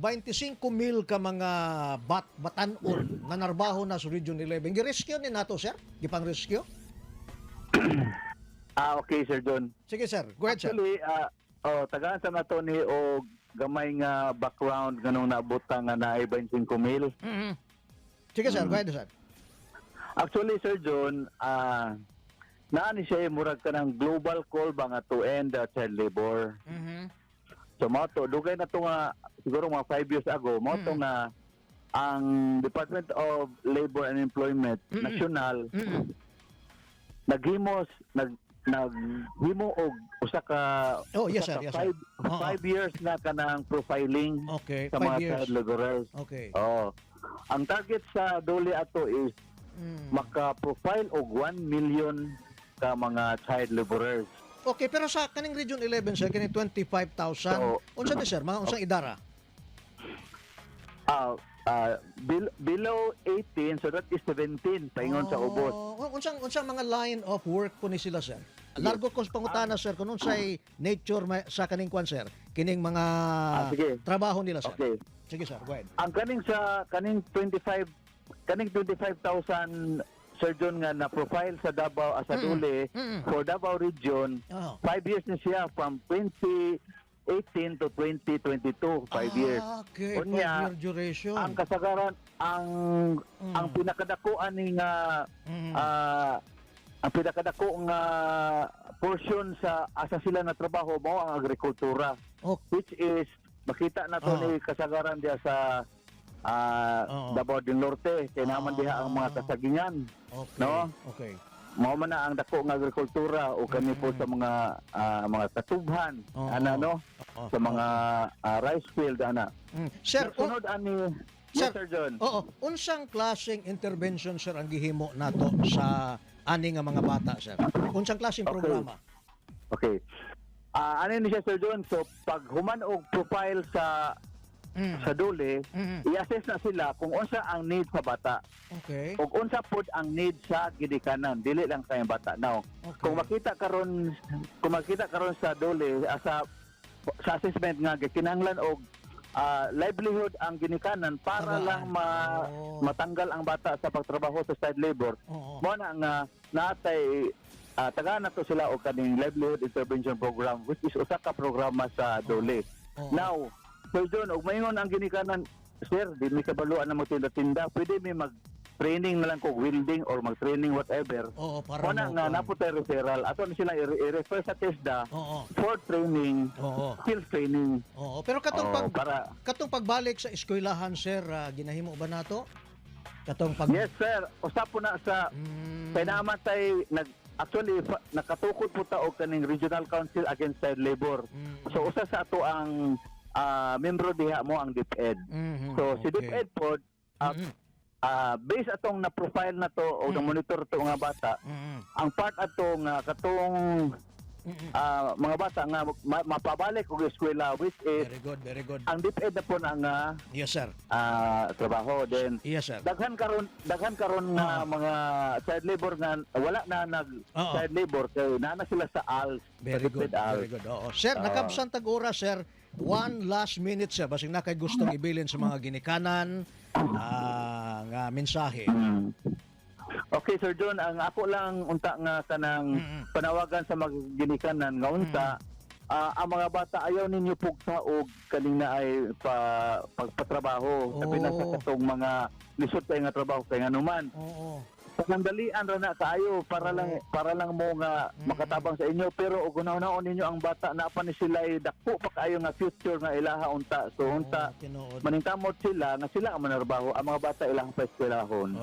25,000 ka mga batanon na narbaho na sa Region 11. Gi-rescue ni nato, sir? Gipang-rescue? Okay, Sir John. Sige, sir. Go ahead, sir. Actually, tagaan sa nato ni o gamay nga background ganong naabutang nga na 25,000. Mhm. Sige, sir. Go ahead, sir. Actually, Sir John, naani siya murag ka ng global call ba nga to end child labor. Mhm. So, mo to, dugay na to nga, siguro mga 5 years ago, mo to nga, ang Department of Labor and Employment National, naghimo og usa ka Oh, yes, usa sir. Yes, ka sir. five years na kanang profiling Okay, sa 5 mga years. child laborers. Okay. Oh. Ang target sa dole ato is Mm. maka-profile og 1 million ka mga child laborers. Okay, pero sa kaning Region 11, sir, kaning 25,000, So, unsa ni sir? Mga unsang idara? Below 18, so that is 17 paingon sa ubos. Unsang mga line of work po ni sila, sir? Largo ko pangutana, sir, kung unsay nature sa kaning kwan, sir, kining mga sige. trabaho nila, sir. Okay. Sige, sir, go ahead. Ang kaning 25,000 surgeon nga na profile sa Davao as a dole for Davao region, Oh. 5 years na siya from 2018 to 2022, 5 years. Okay, Unya, 5-year duration. Ang kasagaran ang pinakadakuan ni nga ang pinakadako nga portion sa asa sila na trabaho mo ang agrikultura, Okay. which is makita na to ni kasagaran diya sa Davao del Norte kay naman diha ang mga kasagingan, Okay. no? Okay. Mao man na ang dako nga agrikultura o kami po sa mga katubhan no, sa mga rice field ana. Sir, Sunod ani Sir, Sir John. oo, unsang klaseng intervention, sir, ang gihimo nato sa ani nga mga bata, sir? Unsang klaseng programa? Okay. Ano ni siya, Sir John? So, pag human og profile sa dole, i-assess na sila kung unsa ang need sa bata. Okay. Ug unsa pod ang need sa gidikanan, dili lang kay bata. Now, Okay. kung makita karon sa dole sa assessment nga kinahanglan og livelihood ang ginikanan para Tagaan. lang matanggal ang bata sa pagtrabaho sa child labor. Oo. Mo na nga natay tagaan na to sila og kaning livelihood intervention program, which is usa ka programa sa dole. Oo. Now, Sir John, og maingon ang ginikanan, sir, di mi kabaluan na magtinda-tinda, pwede mi mag-training na lang kung welding or mag-training whatever. Oo, para Muna nga naputay referral, ato na sila i-refer sa TESDA Oo. for training, Oo. skills training. Oo, pero katong Oo, para katong pagbalik sa eskwelahan, sir, ginahimo ba nato? Katong pag yes, sir. Usap po na sa kay namatay actually nakatukod po ta og kaning Regional Council Against Child Labor. So usa sa ato ang membro diha mo ang DepEd. So si DepEd po based atong na profile na to o na monitor to nga bata, ang part ato nga katong mga bata nga mapabalik og eskwela, which is Very good, very good. ang DepEd na po na nga Yes, sir. trabaho. Then Yes, sir. daghan karon nga mga child labor nga wala na child labor kay naa na sila sa ALS. Very good, very good. Oo. Sir, nakabsan tag oras, sir. One last minute, sir. Basig na kay gustong ibilin sa mga ginikanan nga mensahe. Okay, Sir John, ang ako lang unta nga kanang panawagan sa mga ginikanan nga unta, ang mga bata ayaw ninyo pugsa og kanina ay pagpatrabaho. Sabi na sa katong mga lisod kay nga trabaho kay nga numan. Oo. Pagandalian ra na kaayo para lang mo nga makatabang sa inyo, pero ug unaw-unaon ninyo ang bata na pa ni sila ay dako pa kaayo nga future nga ilaha unta. So unta Tinuod. maningkamot sila nga sila ang manarbaho, ang mga bata ilang pa eskwelahon.